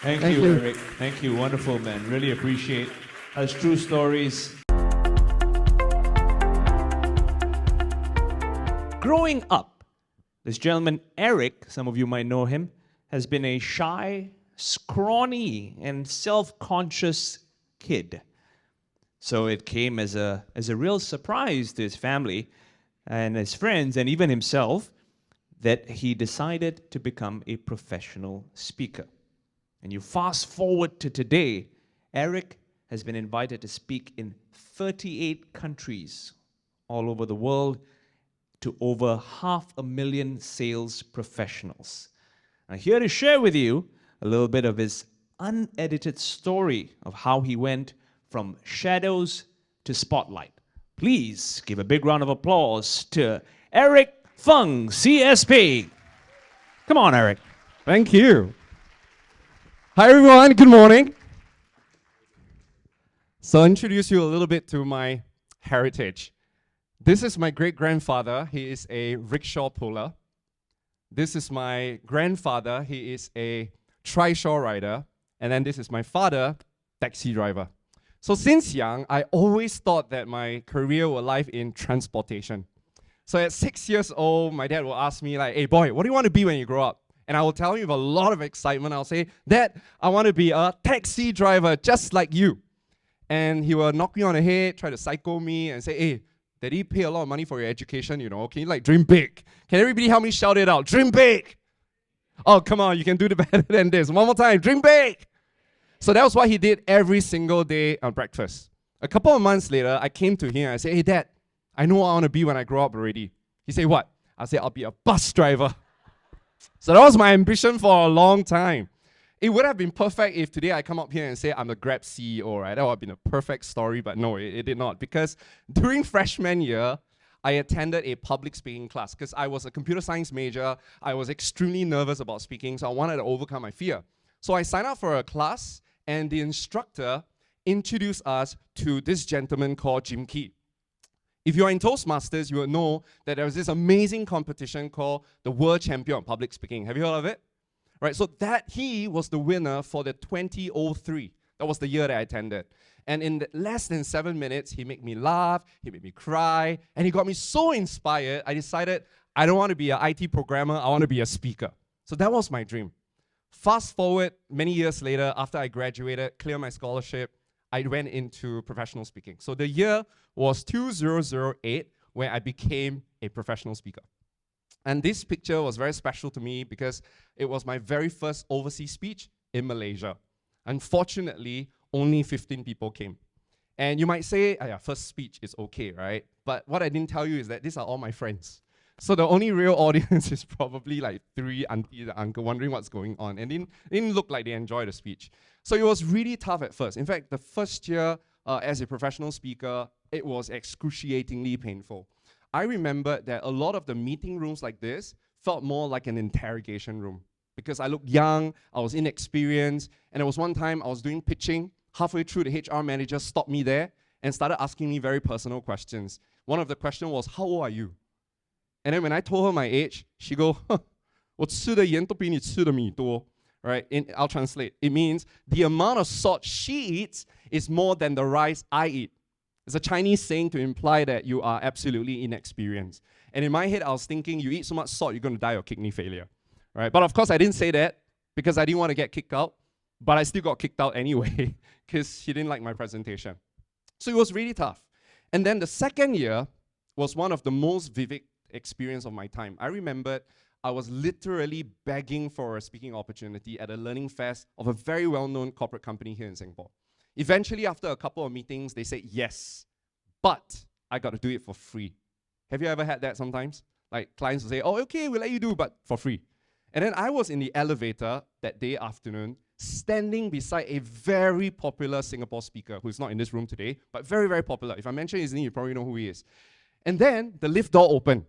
Thank Thank you, you. Eric. Thank you. Wonderful, man. Really appreciate those true stories. Growing up, this gentleman, Eric, some of you might know him, has been a shy, scrawny, and self-conscious kid. So it came as a real surprise to his family and his friends and even himself that he decided to become a professional speaker. And you fast forward to today, Eric has been invited to speak in 38 countries all over the world to over 500,000 sales professionals. Now, here to share with you a little bit of his unedited story of how he went from shadows to spotlight. Please give a big round of applause to Eric Feng, CSP. Come on, Eric. Thank you. Hi, everyone. Good morning. So I'll introduce you a little bit to my heritage. This is my great-grandfather. He is a rickshaw puller. This is my grandfather. He is a trishaw rider. And then this is my father, taxi driver. So since young, I always thought that my career would lie in transportation. So at 6 years old, my dad will ask me like, hey boy, what do you want to be when you grow up? And I will tell him with a lot of excitement, I'll say, Dad, I want to be a taxi driver just like you. And he will knock me on the head, try to psycho me and say, hey, Daddy pay a lot of money for your education, you know, can you like dream big? Can everybody help me shout it out? Dream big! Oh, come on, you can do it better than this. One more time, dream big! So that was what he did every single day on breakfast. A couple of months later, I came to him and I said, hey Dad, I know what I want to be when I grow up already. He said, what? I said, I'll be a bus driver. So that was my ambition for a long time. It would have been perfect if today I come up here and say I'm the Grab CEO, right? That would have been a perfect story, but no, it did not. Because during freshman year, I attended a public speaking class because I was a computer science major. I was extremely nervous about speaking, so I wanted to overcome my fear. So I signed up for a class, and the instructor introduced us to this gentleman called Jim Key. If you are in Toastmasters, you will know that there was this amazing competition called the World Champion of Public Speaking. Have you heard of it? Right, so he was the winner for the 2003. That was the year that I attended. And in less than 7 minutes, he made me laugh, he made me cry, and he got me so inspired, I decided I don't want to be an IT programmer, I want to be a speaker. So that was my dream. Fast forward many years later, after I graduated, cleared my scholarship, I went into professional speaking. So the year was 2008 when I became a professional speaker. And this picture was very special to me because it was my very first overseas speech in Malaysia. Unfortunately, only 15 people came. And you might say, oh yeah, first speech is okay, right? But what I didn't tell you is that these are all my friends. So the only real audience is probably like 3 aunties and uncle wondering what's going on. And it didn't look like they enjoyed the speech. So it was really tough at first. In fact, the first year as a professional speaker, it was excruciatingly painful. I remember that a lot of the meeting rooms like this felt more like an interrogation room because I looked young, I was inexperienced, and there was one time I was doing pitching. Halfway through, the HR manager stopped me there and started asking me very personal questions. One of the questions was, how old are you? And then when I told her my age, she go, 我吃的盐都比你吃的米多. Right? I'll translate. It means the amount of salt she eats is more than the rice I eat. It's a Chinese saying to imply that you are absolutely inexperienced. And in my head, I was thinking, you eat so much salt, you're going to die of kidney failure. Right? But of course, I didn't say that because I didn't want to get kicked out. But I still got kicked out anyway because she didn't like my presentation. So it was really tough. And then the second year was one of the most vivid experience of my time. I remembered I was literally begging for a speaking opportunity at a learning fest of a very well-known corporate company here in Singapore. Eventually, after a couple of meetings, they said yes, but I got to do it for free. Have you ever had that sometimes? Like clients will say, oh, okay, we'll let you do, but for free. And then I was in the elevator that day afternoon, standing beside a very popular Singapore speaker who's not in this room today, but very, very popular. If I mention his name, you probably know who he is. And then the lift door opened.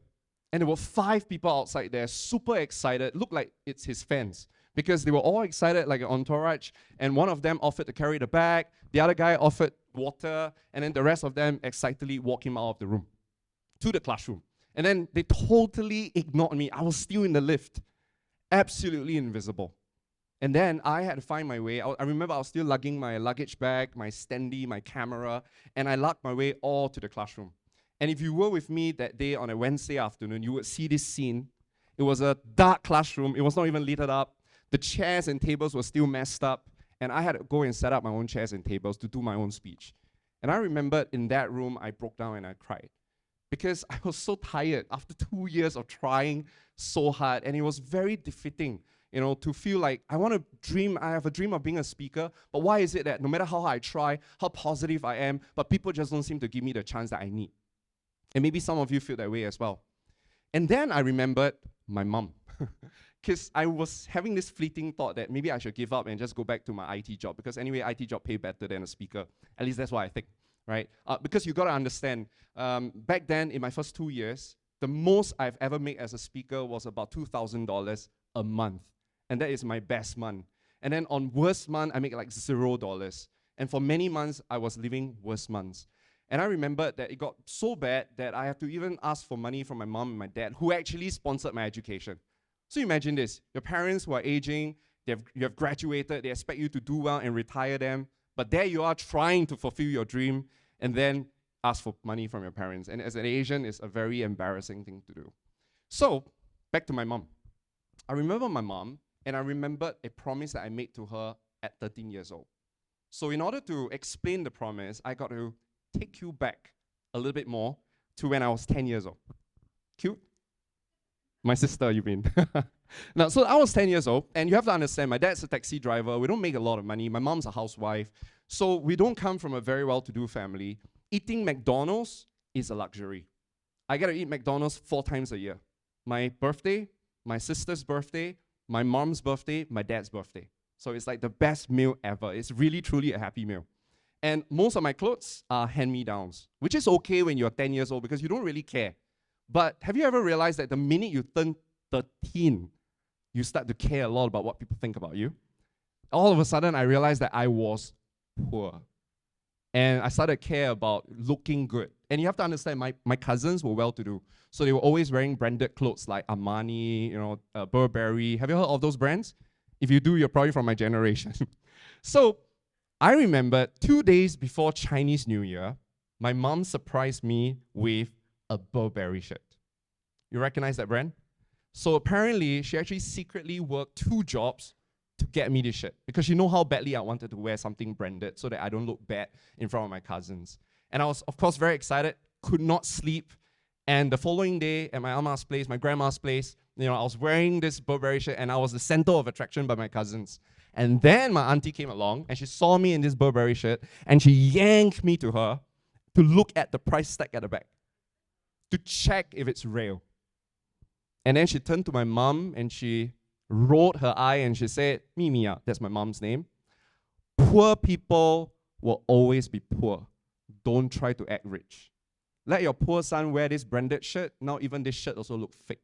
And there were 5 people outside there, super excited, looked like it's his fans, because they were all excited like an entourage, and one of them offered to carry the bag, the other guy offered water, and then the rest of them excitedly walked him out of the room to the classroom. And then they totally ignored me. I was still in the lift, absolutely invisible. And then I had to find my way. I remember I was still lugging my luggage bag, my standee, my camera, and I lugged my way all to the classroom. And if you were with me that day on a Wednesday afternoon, you would see this scene. It was a dark classroom. It was not even lit up. The chairs and tables were still messed up. And I had to go and set up my own chairs and tables to do my own speech. And I remembered in that room, I broke down and I cried. Because I was so tired after 2 years of trying so hard. And it was very defeating, to feel like I have a dream of being a speaker, but why is it that no matter how hard I try, how positive I am, but people just don't seem to give me the chance that I need? And maybe some of you feel that way as well. And then I remembered my mom. Because I was having this fleeting thought that maybe I should give up and just go back to my IT job, because anyway, IT job pay better than a speaker. At least that's what I think, right? Because you got to understand, back then in my first 2 years, the most I've ever made as a speaker was about $2,000 a month. And that is my best month. And then on worst month, I make like $0. And for many months, I was living worst months. And I remembered that it got so bad that I had to even ask for money from my mom and my dad, who actually sponsored my education. So imagine this, your parents who are aging, you have graduated, they expect you to do well and retire them, but there you are trying to fulfill your dream and then ask for money from your parents. And as an Asian, it's a very embarrassing thing to do. So, back to my mom. I remember my mom, and I remembered a promise that I made to her at 13 years old. So in order to explain the promise, I got to take you back a little bit more to when I was 10 years old. Cute? My sister, you mean? Now, so I was 10 years old, and you have to understand, my dad's a taxi driver. We don't make a lot of money. My mom's a housewife. So we don't come from a very well-to-do family. Eating McDonald's is a luxury. I get to eat McDonald's 4 times a year. My birthday, my sister's birthday, my mom's birthday, my dad's birthday. So it's like the best meal ever. It's really, truly a happy meal. And most of my clothes are hand-me-downs, which is okay when you're 10 years old because you don't really care. But have you ever realized that the minute you turn 13, you start to care a lot about what people think about you? All of a sudden, I realized that I was poor. And I started to care about looking good. And you have to understand, my cousins were well-to-do. So they were always wearing branded clothes like Armani, Burberry. Have you heard of those brands? If you do, you're probably from my generation. So I remember 2 days before Chinese New Year, my mom surprised me with a Burberry shirt. You recognize that brand? So apparently, she actually secretly worked 2 jobs to get me this shirt because you know how badly I wanted to wear something branded so that I don't look bad in front of my cousins. And I was, of course, very excited, could not sleep. And the following day at my grandma's place, I was wearing this Burberry shirt and I was the center of attraction by my cousins. And then my auntie came along and she saw me in this Burberry shirt and she yanked me to her to look at the price tag at the back to check if it's real. And then she turned to my mom and she rolled her eye and she said, Mimiya, that's my mom's name, poor people will always be poor. Don't try to act rich. Let your poor son wear this branded shirt. Now even this shirt also looks fake.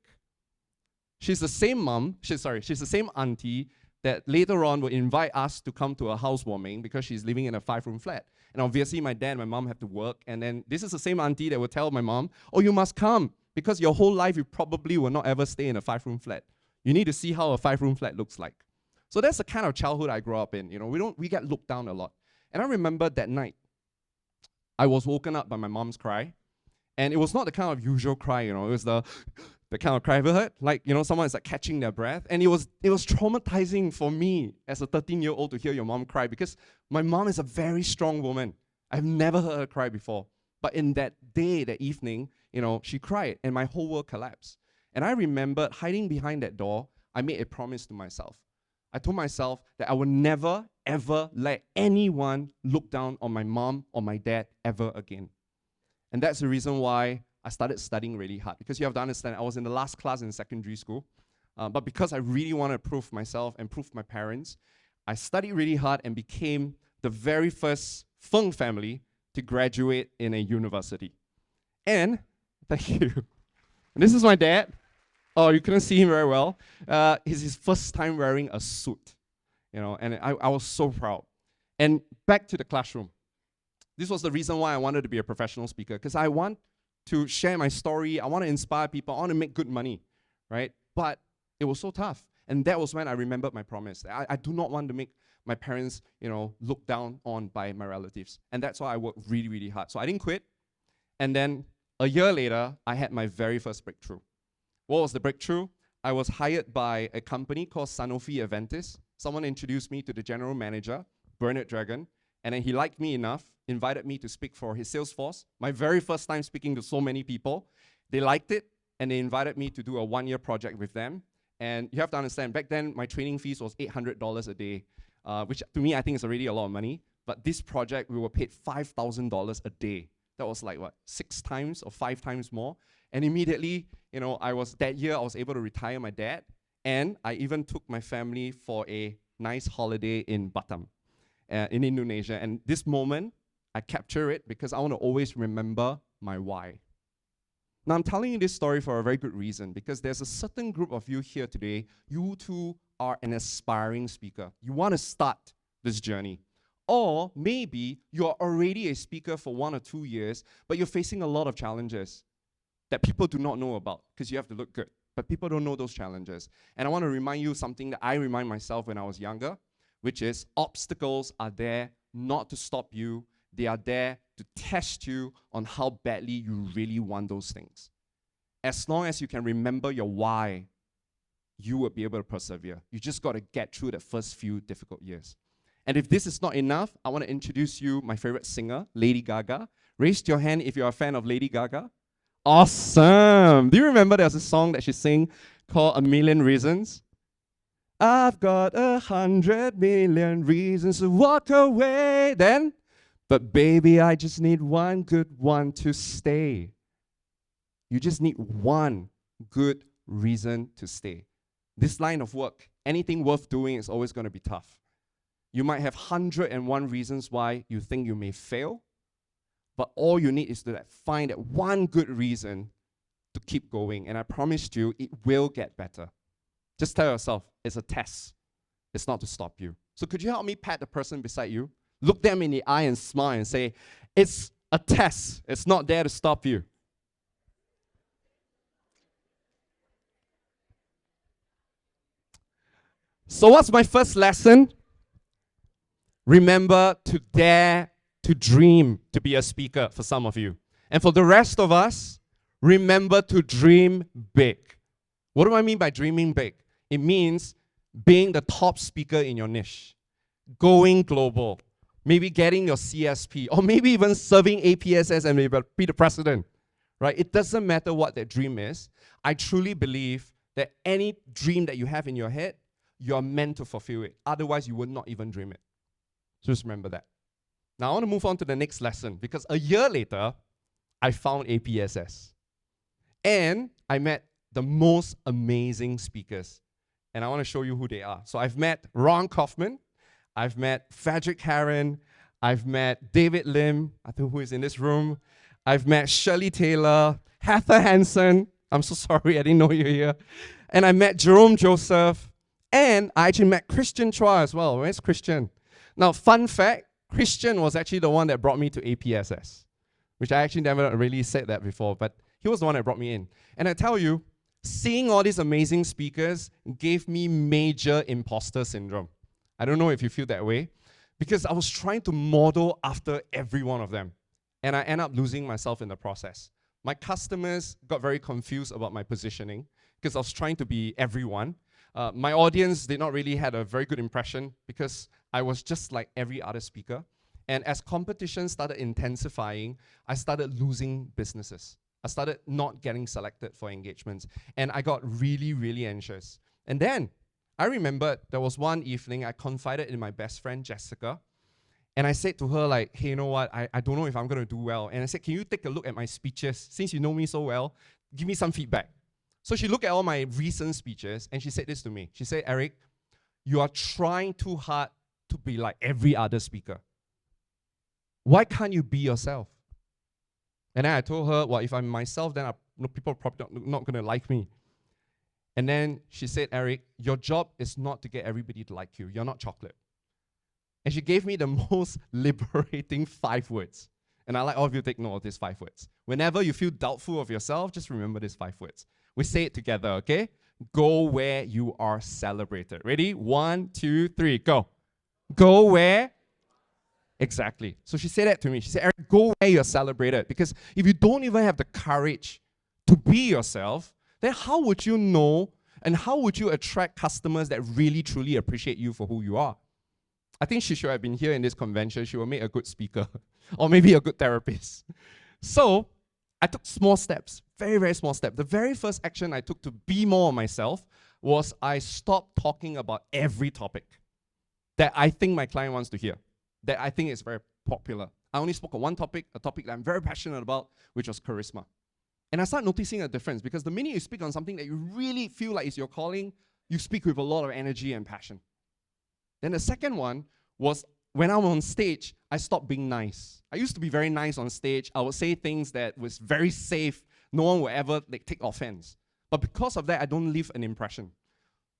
She's the same she's the same auntie that later on will invite us to come to a housewarming because she's living in a 5-room flat. And obviously my dad and my mom have to work. And then this is the same auntie that will tell my mom, oh, you must come because your whole life you probably will not ever stay in a 5-room flat. You need to see how a 5-room flat looks like. So that's the kind of childhood I grew up in. We get looked down a lot. And I remember that night, I was woken up by my mom's cry. And it was not the kind of usual cry, it was the kind of cry I've ever heard. Like, someone is like catching their breath. And it was traumatizing for me as a 13-year-old to hear your mom cry because my mom is a very strong woman. I've never heard her cry before. But in that day, that evening, she cried and my whole world collapsed. And I remembered hiding behind that door, I made a promise to myself. I told myself that I would never, ever let anyone look down on my mom or my dad ever again. And that's the reason why I started studying really hard. Because you have to understand, I was in the last class in secondary school. But because I really wanted to prove myself and prove my parents, I studied really hard and became the very first Feng family to graduate in a university. And, thank you. And this is my dad. Oh, you couldn't see him very well. It's his first time wearing a suit. And I was so proud. And back to the classroom. This was the reason why I wanted to be a professional speaker, because I want to share my story, I want to inspire people, I want to make good money, right? But it was so tough. And that was when I remembered my promise. I do not want to make my parents, look down on by my relatives. And that's why I worked really, really hard. So I didn't quit. And then a year later, I had my very first breakthrough. What was the breakthrough? I was hired by a company called Sanofi Aventis. Someone introduced me to the general manager, Bernard Dragon, and then he liked me enough, invited me to speak for his sales force. My very first time speaking to so many people. They liked it, and they invited me to do a one-year project with them. And you have to understand, back then, my training fees was $800 a day, which to me, I think is already a lot of money. But this project, we were paid $5,000 a day. That was like, 6 times or 5 times more. And immediately, that year, I was able to retire my dad. And I even took my family for a nice holiday in Batam, in Indonesia. And this moment, I capture it because I want to always remember my why. Now, I'm telling you this story for a very good reason, because there's a certain group of you here today. You too are an aspiring speaker. You want to start this journey. Or maybe you're already a speaker for 1 or 2 years, but you're facing a lot of challenges that people do not know about because you have to look good. But people don't know those challenges. And I want to remind you something that I remind myself when I was younger, which is obstacles are there not to stop you. They are there to test you on how badly you really want those things. As long as you can remember your why, you will be able to persevere. You just got to get through the first few difficult years. And if this is not enough, I want to introduce you my favorite singer, Lady Gaga. Raise your hand if you're a fan of Lady Gaga. Awesome! Do you remember there's a song that she sang called A Million Reasons? I've got 100 million reasons to walk away. Then, but baby, I just need one good one to stay. You just need one good reason to stay. This line of work, anything worth doing is always going to be tough. You might have 101 reasons why you think you may fail, but all you need is to find that one good reason to keep going. And I promised you, it will get better. Just tell yourself, it's a test. It's not to stop you. So could you help me pat the person beside you? Look them in the eye and smile and say, it's a test. It's not there to stop you. So what's my first lesson? Remember to dare to dream to be a speaker for some of you. And for the rest of us, remember to dream big. What do I mean by dreaming big? It means being the top speaker in your niche, going global, maybe getting your CSP, or maybe even serving APSS and maybe be the president, right? It doesn't matter what that dream is. I truly believe that any dream that you have in your head, you are meant to fulfill it. Otherwise, you would not even dream it. So just remember that. Now, I want to move on to the next lesson, because a year later, I found APSS. And I met the most amazing speakers. And I want to show you who they are. So I've met Ron Kaufman. I've met Frederick Herron. I've met David Lim, I think who is in this room. I've met Shirley Taylor, Heather Hansen. I'm so sorry, I didn't know you were here. And I met Jerome Joseph. And I actually met Christian Chua as well. Where's Christian? Now, fun fact, Christian was actually the one that brought me to APSS, which I actually never really said that before, but he was the one that brought me in. And I tell you, seeing all these amazing speakers gave me major imposter syndrome. I don't know if you feel that way, because I was trying to model after every one of them, and I ended up losing myself in the process. My customers got very confused about my positioning, because I was trying to be everyone. My audience did not really had a very good impression, because I was just like every other speaker. And as competition started intensifying, I started losing businesses. I started not getting selected for engagements. And I got really, really anxious. And then I remembered there was one evening I confided in my best friend, Jessica. And I said to her, like, hey, you know what? I don't know if I'm going to do well. And I said, can you take a look at my speeches? Since you know me so well, give me some feedback. So she looked at all my recent speeches and she said this to me. She said, Eric, you are trying too hard to be like every other speaker. Why can't you be yourself? And then I told her, well, if I'm myself, then people are probably not going to like me. And then she said, Eric, your job is not to get everybody to like you. You're not chocolate. And she gave me the most liberating 5 words. And I'd like all of you to take note of these 5 words. Whenever you feel doubtful of yourself, just remember these 5 words. We say it together, okay? Go where you are celebrated. Ready? 1, 2, 3, go. Go where? Exactly. So she said that to me. She said, Eric, go where you're celebrated. Because if you don't even have the courage to be yourself, then how would you know and how would you attract customers that really, truly appreciate you for who you are? I think she should have been here in this convention. She will make a good speaker or maybe a good therapist. So I took small steps, very, very small steps. The very first action I took to be more of myself was I stopped talking about every topic that I think my client wants to hear, that I think is very popular. I only spoke on one topic, a topic that I'm very passionate about, which was charisma. And I started noticing a difference because the minute you speak on something that you really feel like is your calling, you speak with a lot of energy and passion. Then the second one was when I'm on stage, I stopped being nice. I used to be very nice on stage. I would say things that was very safe. No one would ever take offense. But because of that, I don't leave an impression.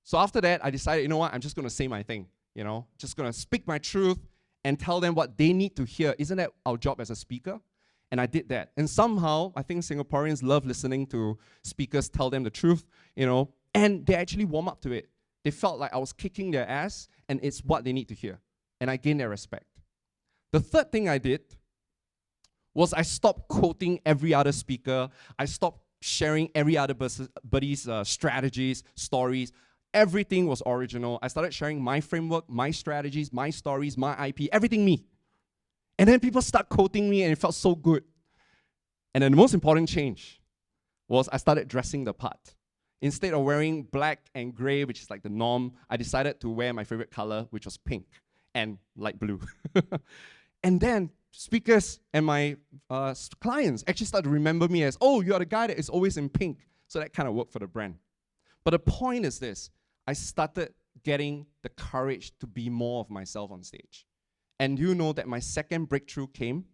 So after that, I decided, you know what, I'm just going to say my thing. Just going to speak my truth and tell them what they need to hear. Isn't that our job as a speaker? And I did that. And somehow, I think Singaporeans love listening to speakers tell them the truth, and they actually warm up to it. They felt like I was kicking their ass, and it's what they need to hear. And I gained their respect. The third thing I did was I stopped quoting every other speaker. I stopped sharing every other buddy's strategies, stories. Everything was original. I started sharing my framework, my strategies, my stories, my IP, everything me. And then people start quoting me, and it felt so good. And then the most important change was I started dressing the part. Instead of wearing black and gray, which is like the norm, I decided to wear my favorite color, which was pink and light blue. And then speakers and my clients actually started to remember me as, oh, you're the guy that is always in pink. So that kind of worked for the brand. But the point is this, I started getting the courage to be more of myself on stage. And you know that my second breakthrough came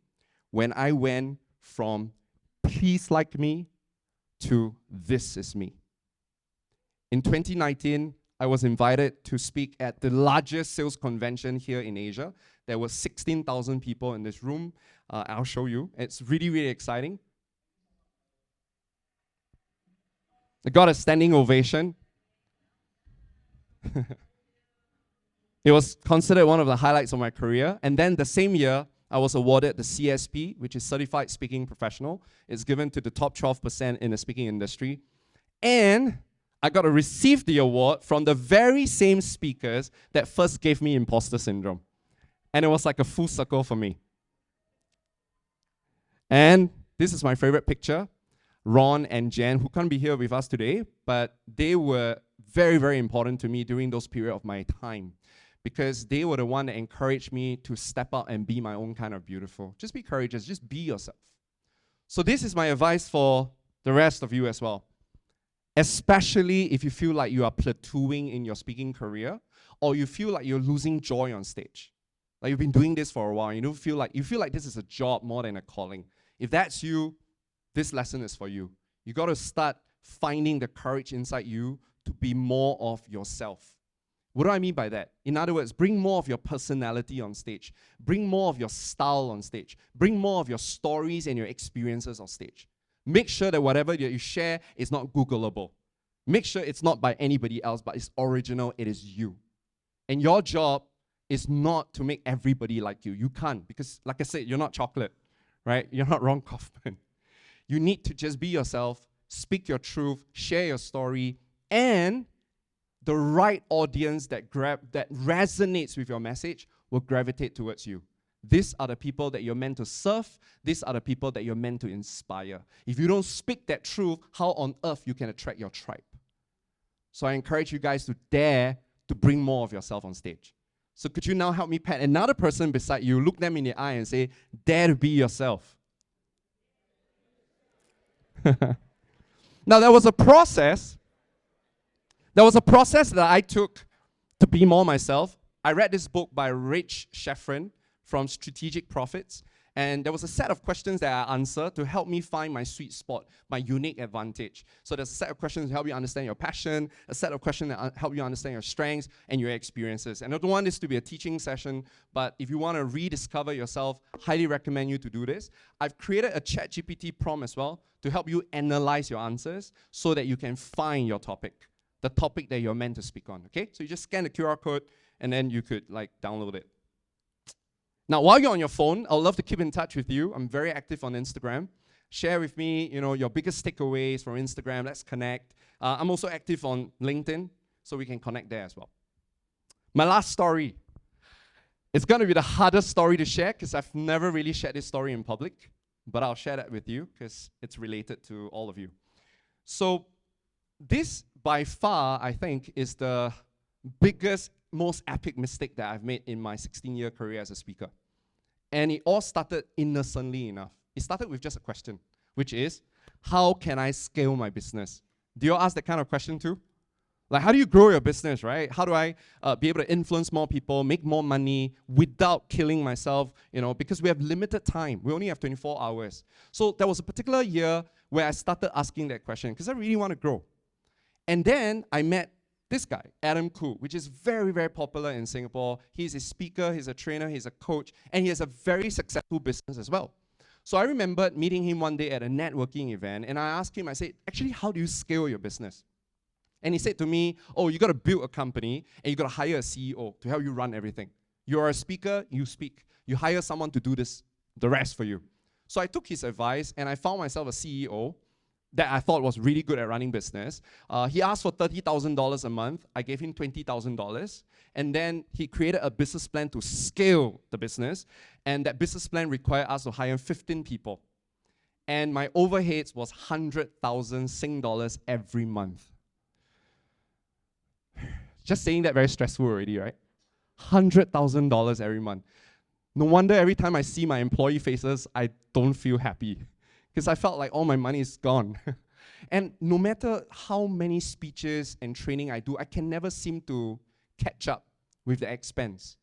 when I went from please like me to this is me. In 2019, I was invited to speak at the largest sales convention here in Asia. There were 16,000 people in this room. I'll show you. It's really, really exciting. I got a standing ovation. It was considered one of the highlights of my career. And then the same year, I was awarded the CSP, which is Certified Speaking Professional. It's given to the top 12% in the speaking industry. And I got to receive the award from the very same speakers that first gave me imposter syndrome. And it was like a full circle for me. And this is my favorite picture. Ron and Jen, who can't be here with us today, but they were very, very important to me during those periods of my time, because they were the one that encouraged me to step out and be my own kind of beautiful. Just be courageous, just be yourself. So this is my advice for the rest of you as well. Especially if you feel like you are plateauing in your speaking career, or you feel like you're losing joy on stage. Like you've been doing this for a while, you feel like this is a job more than a calling. If that's you, this lesson is for you. You got to start finding the courage inside you to be more of yourself. What do I mean by that? In other words, bring more of your personality on stage. Bring more of your style on stage. Bring more of your stories and your experiences on stage. Make sure that whatever that you share is not Googleable. Make sure it's not by anybody else, but it's original, it is you. And your job is not to make everybody like you. You can't, because like I said, you're not chocolate, right? You're not Ron Kaufman. You need to just be yourself, speak your truth, share your story, and the right audience that resonates with your message will gravitate towards you. These are the people that you're meant to serve. These are the people that you're meant to inspire. If you don't speak that truth, how on earth you can attract your tribe? So I encourage you guys to dare to bring more of yourself on stage. So could you now help me pat another person beside you, look them in the eye and say, dare to be yourself. Now, there was a process that I took to be more myself. I read this book by Rich Sheffrin from Strategic Profits, and there was a set of questions that I answered to help me find my sweet spot, my unique advantage. So there's a set of questions to help you understand your passion, a set of questions that help you understand your strengths and your experiences. And I don't want this to be a teaching session, but if you want to rediscover yourself, highly recommend you to do this. I've created a ChatGPT prompt as well to help you analyze your answers so that you can find your topic. the topic that you're meant to speak on, okay? So you just scan the QR code, and then you could like download it. Now, while you're on your phone, I'd love to keep in touch with you. I'm very active on Instagram. Share with me, your biggest takeaways from Instagram. Let's connect. I'm also active on LinkedIn, so we can connect there as well. My last story. It's going to be the hardest story to share because I've never really shared this story in public, but I'll share that with you because it's related to all of you. So this, by far, I think, is the biggest, most epic mistake that I've made in my 16-year career as a speaker. And it all started innocently enough. It started with just a question, which is, how can I scale my business? Do you all ask that kind of question too? Like, how do you grow your business, right? How do I be able to influence more people, make more money without killing myself, because we have limited time. We only have 24 hours. So there was a particular year where I started asking that question because I really want to grow. And then I met this guy, Adam Khoo, which is very, very popular in Singapore. He's a speaker, he's a trainer, he's a coach, and he has a very successful business as well. So I remembered meeting him one day at a networking event, and I asked him, I said, actually, how do you scale your business? And he said to me, oh, you got to build a company and you got to hire a CEO to help you run everything. You're a speaker, you speak. You hire someone to do the rest for you. So I took his advice and I found myself a CEO that I thought was really good at running business. He asked for $30,000 a month. I gave him $20,000. And then he created a business plan to scale the business. And that business plan required us to hire 15 people. And my overheads was 100,000 Sing dollars every month. Just saying that very stressful already, right? $100,000 every month. No wonder every time I see my employee faces, I don't feel happy. Because I felt like all my money is gone. And no matter how many speeches and training I do, I can never seem to catch up with the expense.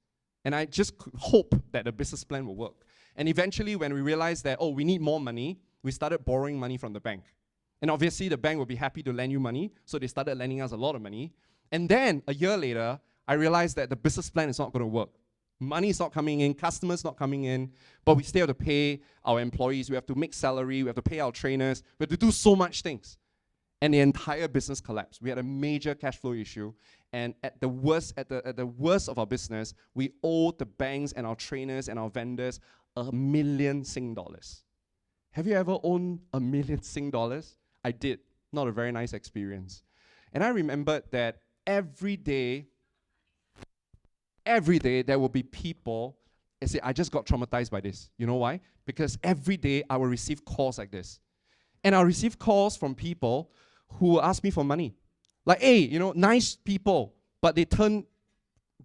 And I just hope that the business plan will work. And eventually, when we realized that, we need more money, we started borrowing money from the bank. And obviously, the bank will be happy to lend you money, so they started lending us a lot of money. And then, a year later, I realized that the business plan is not going to work. Money is not coming in, customers not coming in, but we still have to pay our employees, we have to make salary, we have to pay our trainers, we have to do so much things. And the entire business collapsed. We had a major cash flow issue, and at the worst of our business, we owed the banks and our trainers and our vendors $1 million Sing dollars. Have you ever owned $1 million Sing dollars? I did. Not a very nice experience. And I remembered that every day there will be people and say, I just got traumatized by this. You know why? Because every day I will receive calls like this. And I'll receive calls from people who ask me for money. Like, hey, nice people, but they turn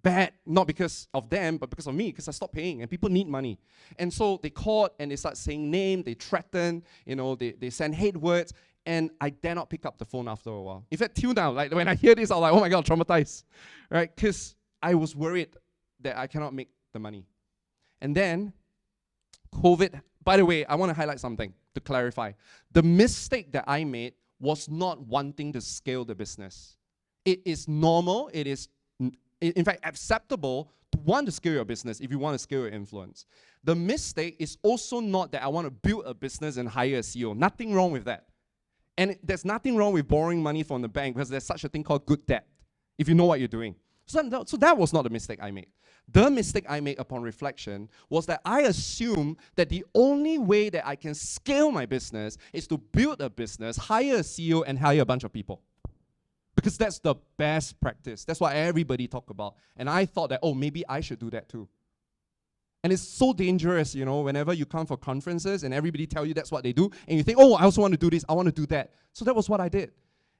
bad, not because of them, but because of me, because I stopped paying, and people need money. And so they called, and they start saying names, they threaten, they send hate words, and I dare not pick up the phone after a while. In fact, till now, like when I hear this, I'm like, oh my God, traumatized, right? Because I was worried that I cannot make the money. And then, COVID, by the way, I want to highlight something to clarify. The mistake that I made was not wanting to scale the business. It is normal, it is, in fact, acceptable to want to scale your business if you want to scale your influence. The mistake is also not that I want to build a business and hire a CEO. Nothing wrong with that. And there's nothing wrong with borrowing money from the bank because there's such a thing called good debt, if you know what you're doing. So that was not the mistake I made. The mistake I made upon reflection was that I assumed that the only way that I can scale my business is to build a business, hire a CEO, and hire a bunch of people. Because that's the best practice. That's what everybody talk about. And I thought that, maybe I should do that too. And it's so dangerous, whenever you come for conferences and everybody tell you that's what they do, and you think, I also want to do this, I want to do that. So that was what I did.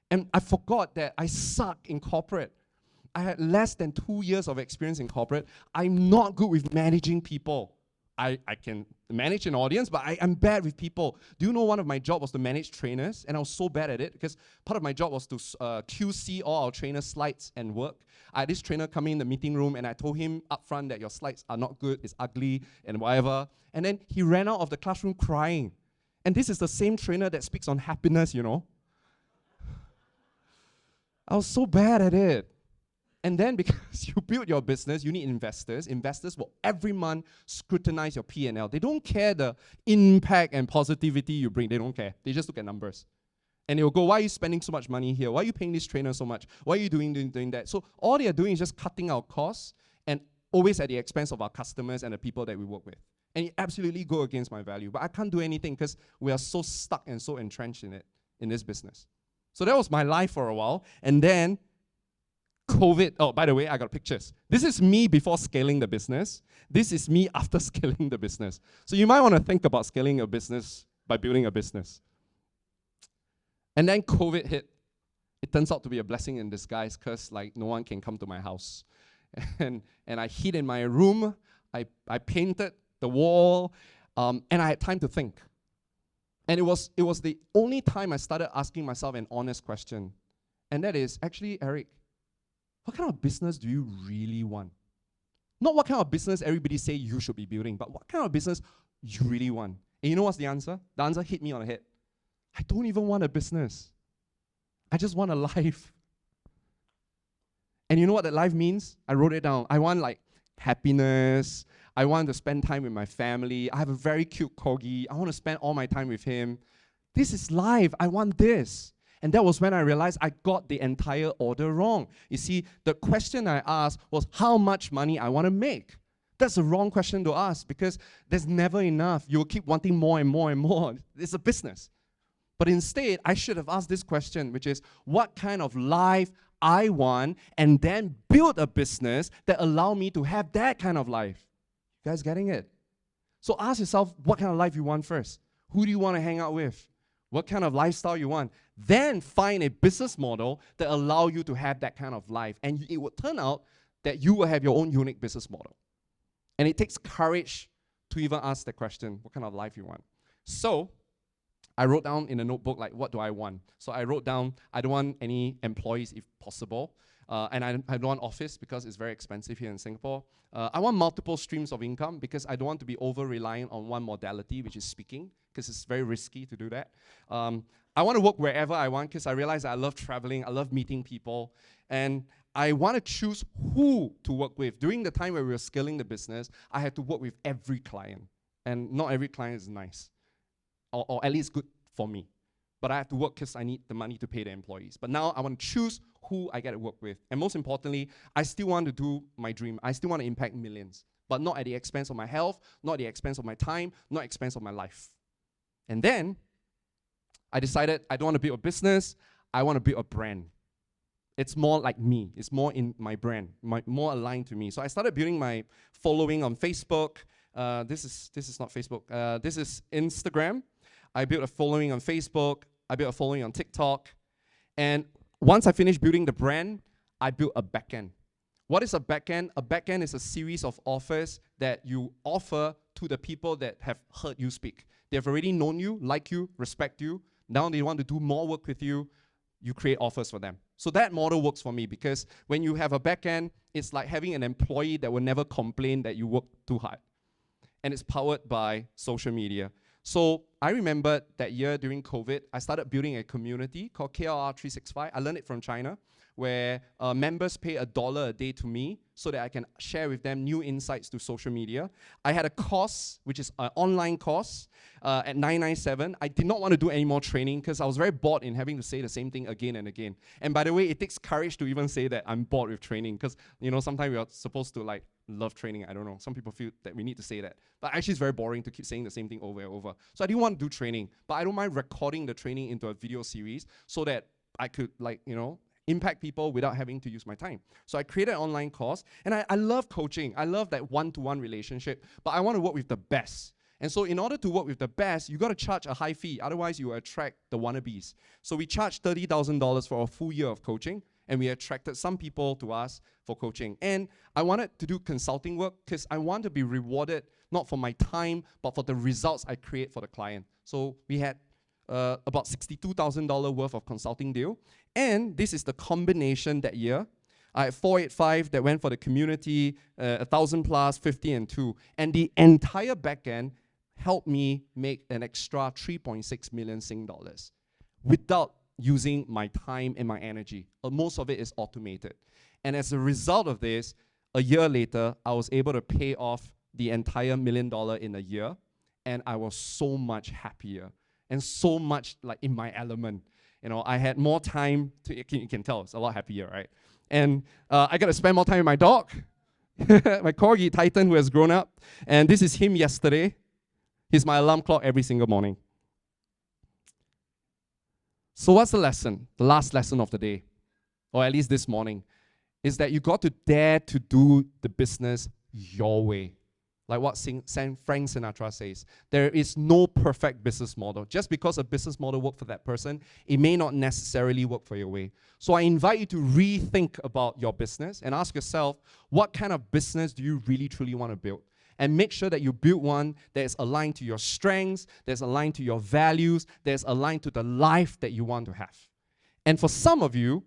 And I forgot that I suck in corporate. I had less than 2 years of experience in corporate. I'm not good with managing people. I can manage an audience, but I'm bad with people. Do you know one of my jobs was to manage trainers? And I was so bad at it because part of my job was to QC all our trainers' slides and work. I had this trainer come in the meeting room and I told him up front that your slides are not good, it's ugly, and whatever. And then he ran out of the classroom crying. And this is the same trainer that speaks on happiness, I was so bad at it. And then because you build your business, you need investors. Investors will every month scrutinize your P&L. They don't care the impact and positivity you bring. They don't care. They just look at numbers. And they will go, why are you spending so much money here? Why are you paying this trainer so much? Why are you doing that? So all they are doing is just cutting our costs and always at the expense of our customers and the people that we work with. And it absolutely go against my value. But I can't do anything because we are so stuck and so entrenched in it, in this business. So that was my life for a while. And then COVID, oh, by the way, I got pictures. This is me before scaling the business. This is me after scaling the business. So you might want to think about scaling a business by building a business. And then COVID hit. It turns out to be a blessing in disguise because like no one can come to my house. And I hid in my room. I painted the wall, and I had time to think. And it was the only time I started asking myself an honest question. And that is, actually, Eric, what kind of business do you really want? Not what kind of business everybody say you should be building, but what kind of business you really want? And you know what's the answer? The answer hit me on the head. I don't even want a business. I just want a life. And you know what that life means? I wrote it down. I want like happiness. I want to spend time with my family. I have a very cute corgi. I want to spend all my time with him. This is life. I want this. And that was when I realized I got the entire order wrong. You see, the question I asked was how much money I want to make. That's the wrong question to ask because there's never enough. You'll keep wanting more and more and more. It's a business. But instead, I should have asked this question, which is what kind of life I want, and then build a business that allow me to have that kind of life. You guys getting it? So ask yourself what kind of life you want first. Who do you want to hang out with? What kind of lifestyle you want? Then find a business model that allow you to have that kind of life. And it will turn out that you will have your own unique business model. And it takes courage to even ask the question, what kind of life you want? So I wrote down in a notebook, like, what do I want? So I wrote down, I don't want any employees if possible. And I don't want office because it's very expensive here in Singapore. I want multiple streams of income because I don't want to be over-reliant on one modality, which is speaking, because it's very risky to do that. I want to work wherever I want because I realize I love traveling, I love meeting people, and I want to choose who to work with. During the time where we were scaling the business, I had to work with every client, and not every client is nice, or at least good for me. But I have to work because I need the money to pay the employees. But now I want to choose who I get to work with. And most importantly, I still want to do my dream. I still want to impact millions, but not at the expense of my health, not at the expense of my time, not at the expense of my life. And then I decided I don't want to build a business, I want to build a brand. It's more like me. It's more in my brand, more aligned to me. So I started building my following on Facebook. This is not Facebook. This is Instagram. I built a following on Facebook. I built a following on TikTok. And once I finished building the brand, I built a backend. What is a backend? A backend is a series of offers that you offer to the people that have heard you speak. They have already known you, like you, respect you. Now they want to do more work with you. You create offers for them. So that model works for me because when you have a backend, it's like having an employee that will never complain that you work too hard. And it's powered by social media. So I remember that year during COVID, I started building a community called KLR365. I learned it from China, where members pay $1 a day to me so that I can share with them new insights to social media. I had a course, which is an online course at $997. I did not want to do any more training because I was very bored in having to say the same thing again and again. And by the way, it takes courage to even say that I'm bored with training because, you know, sometimes we are supposed to like love training. I don't know. Some people feel that we need to say that. But actually, it's very boring to keep saying the same thing over and over. So I didn't want to do training, but I don't mind recording the training into a video series so that I could, like, you know, impact people without having to use my time. So I created an online course, and I love coaching. I love that one-to-one relationship, but I want to work with the best. And so in order to work with the best, you got to charge a high fee. Otherwise, you will attract the wannabes. So we charged $30,000 for a full year of coaching, and we attracted some people to us for coaching. And I wanted to do consulting work because I want to be rewarded not for my time, but for the results I create for the client. So we had about $62,000 worth of consulting deal. And this is the combination that year. I had 485 that went for the community, 1,000 plus, 50 and 2. And the entire backend helped me make an extra 3.6 million Sing dollars without using my time and my energy. Most of it is automated. And as a result of this, a year later, I was able to pay off the entire $1 million in a year. And I was so much happier and so much like in my element. I had more time to, you can tell, it's a lot happier, right? And I got to spend more time with my dog, my corgi Titan, who has grown up. And this is him yesterday. He's my alarm clock every single morning. So what's the lesson? The last lesson of the day, or at least this morning, is that you got to dare to do the business your way. Like what Frank Sinatra says, there is no perfect business model. Just because a business model worked for that person, it may not necessarily work for your way. So I invite you to rethink about your business and ask yourself, what kind of business do you really truly want to build? And make sure that you build one that is aligned to your strengths, that's aligned to your values, that's aligned to the life that you want to have. And for some of you,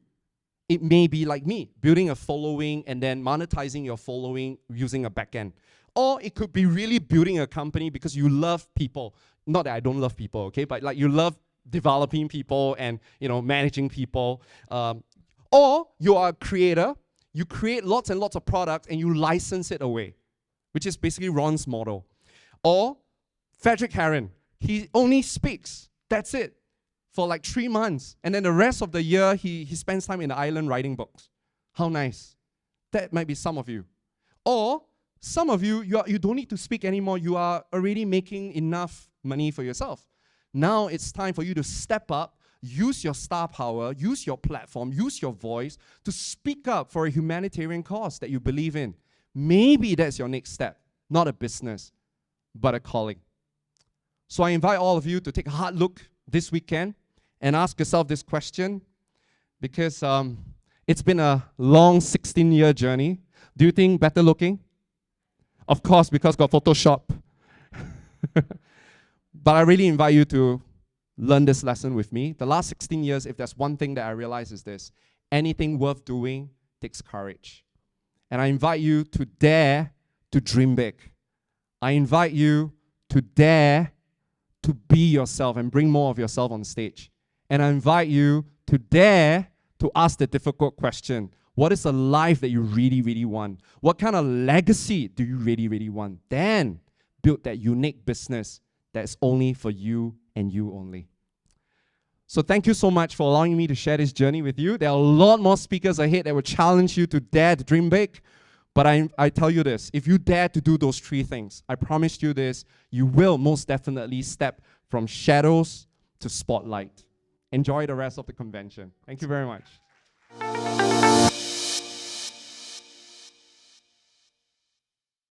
it may be like me, building a following and then monetizing your following using a backend. Or it could be really building a company because you love people. Not that I don't love people, okay? But like you love developing people and managing people. Or you are a creator. You create lots and lots of products and you license it away, which is basically Ron's model. Or Frederick Herron, he only speaks. That's it. For like 3 months. And then the rest of the year, he spends time in the island writing books. How nice. That might be some of you. Or some of you, you don't need to speak anymore. You are already making enough money for yourself. Now it's time for you to step up, use your star power, use your platform, use your voice to speak up for a humanitarian cause that you believe in. Maybe that's your next step. Not a business, but a calling. So I invite all of you to take a hard look this weekend and ask yourself this question, because it's been a long 16-year journey. Do you think better looking? Of course, because got Photoshop. But I really invite you to learn this lesson with me. The last 16 years, if there's one thing that I realize is this: anything worth doing takes courage. And I invite you to dare to dream big. I invite you to dare to be yourself and bring more of yourself on stage. And I invite you to dare to ask the difficult question: what is a life that you really, really want? What kind of legacy do you really, really want? Then build that unique business that's only for you and you only. So thank you so much for allowing me to share this journey with you. There are a lot more speakers ahead that will challenge you to dare to dream big. But I tell you this, if you dare to do those 3 things, I promise you this, you will most definitely step from shadows to spotlight. Enjoy the rest of the convention. Thank you very much.